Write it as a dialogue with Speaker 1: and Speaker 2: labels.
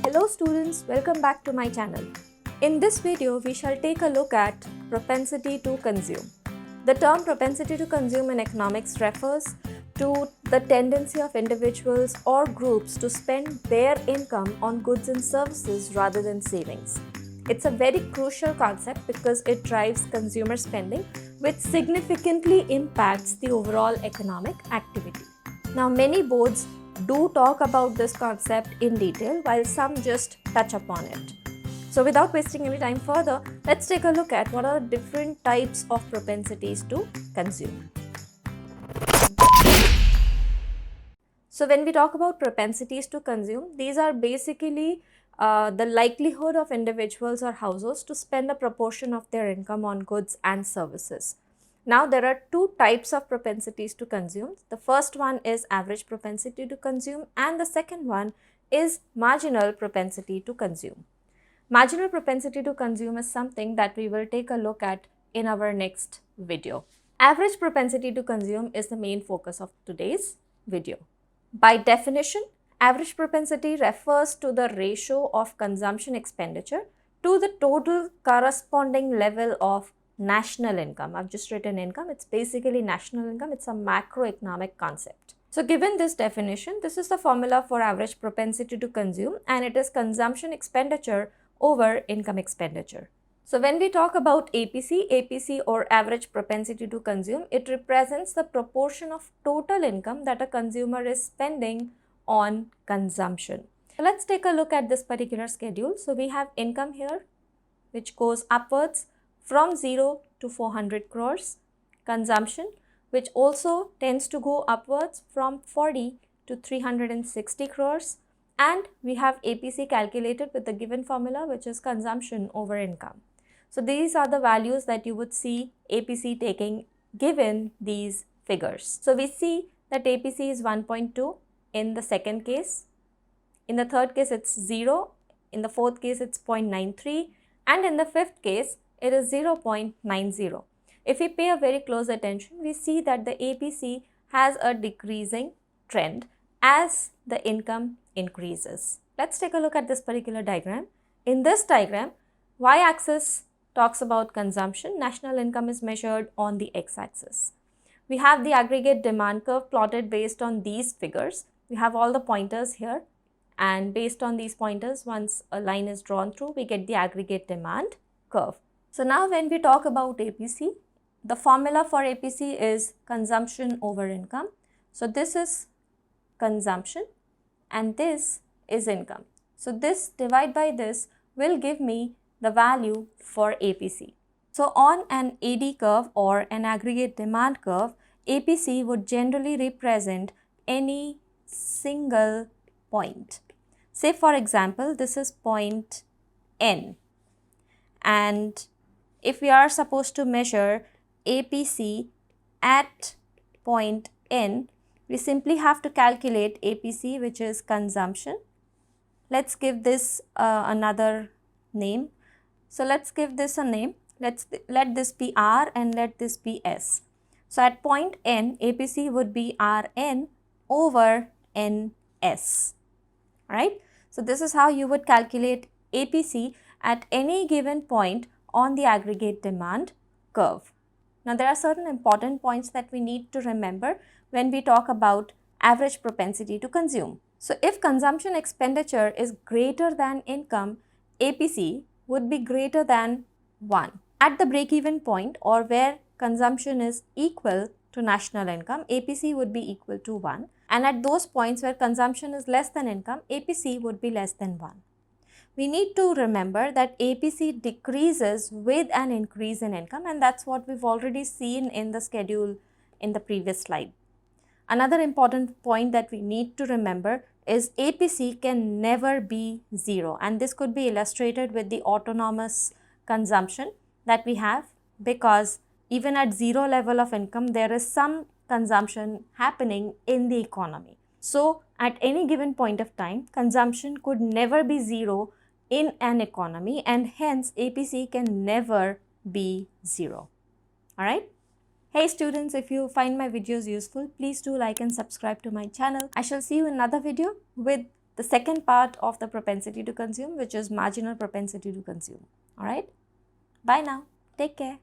Speaker 1: Hello students, welcome back to my channel. In this video, we shall take a look at propensity to consume. The term propensity to consume in economics refers to the tendency of individuals or groups to spend their income on goods and services rather than savings. It's a very crucial concept because it drives consumer spending, which significantly impacts the overall economic activity. Now, many boards do talk about this concept in detail, while some just touch upon it. So without wasting any time further, let's take a look at what are the different types of propensities to consume. So when we talk about propensities to consume, these are basically the likelihood of individuals or households to spend a proportion of their income on goods and services. Now, there are two types of propensities to consume. The first one is average propensity to consume, and the second one is marginal propensity to consume. Marginal propensity to consume is something that we will take a look at in our next video. Average propensity to consume is the main focus of today's video. By definition, average propensity refers to the ratio of consumption expenditure to the total corresponding level of national income. I've just written income. It's basically national income. It's a macroeconomic concept. So given this definition, this is the formula for average propensity to consume, and it is consumption expenditure over income expenditure. So when we talk about APC or average propensity to consume, it represents the proportion of total income that a consumer is spending on consumption. So let's take a look at this particular schedule. So we have income here, which goes upwards from 0 to 400 crores, consumption, which also tends to go upwards from 40 to 360 crores, and we have APC calculated with the given formula, which is consumption over income. So these are the values that you would see APC taking given these figures. So we see that APC is 1.2 in the second case, in the third case it's 0, in the fourth case it's 0.93, and in the fifth case it is 0.90. If we pay a very close attention, we see that the APC has a decreasing trend as the income increases. Let's take a look at this particular diagram. In this diagram, y-axis talks about consumption. National income is measured on the x-axis. We have the aggregate demand curve plotted based on these figures. We have all the pointers here, and based on these pointers, once a line is drawn through, we get the aggregate demand curve. So now when we talk about APC, the formula for APC is consumption over income. So this is consumption and this is income. So this divide by this will give me the value for APC. So on an AD curve or an aggregate demand curve, APC would generally represent any single point. Say for example, this is point N, and if we are supposed to measure APC at point N, we simply have to calculate APC, which is consumption. Let's give this another name. So let's give this a name. Let this be R and let this be S. So at point N, APC would be Rn over Ns. Right? So this is how you would calculate APC at any given point on the aggregate demand curve. Now there are certain important points that we need to remember when we talk about average propensity to consume. So if consumption expenditure is greater than income, APC would be greater than 1. At the break-even point, or where consumption is equal to national income, APC would be equal to 1. And at those points where consumption is less than income, APC would be less than 1. We need to remember that APC decreases with an increase in income, and that's what we've already seen in the schedule in the previous slide. Another important point that we need to remember is APC can never be 0, and this could be illustrated with the autonomous consumption that we have, because even at 0 level of income, there is some consumption happening in the economy. So at any given point of time, consumption could never be 0 in an economy, and hence APC can never be 0. Alright? Hey students, if you find my videos useful, please do like and subscribe to my channel. I shall see you in another video with the second part of the propensity to consume, which is marginal propensity to consume. Alright? Bye now. Take care.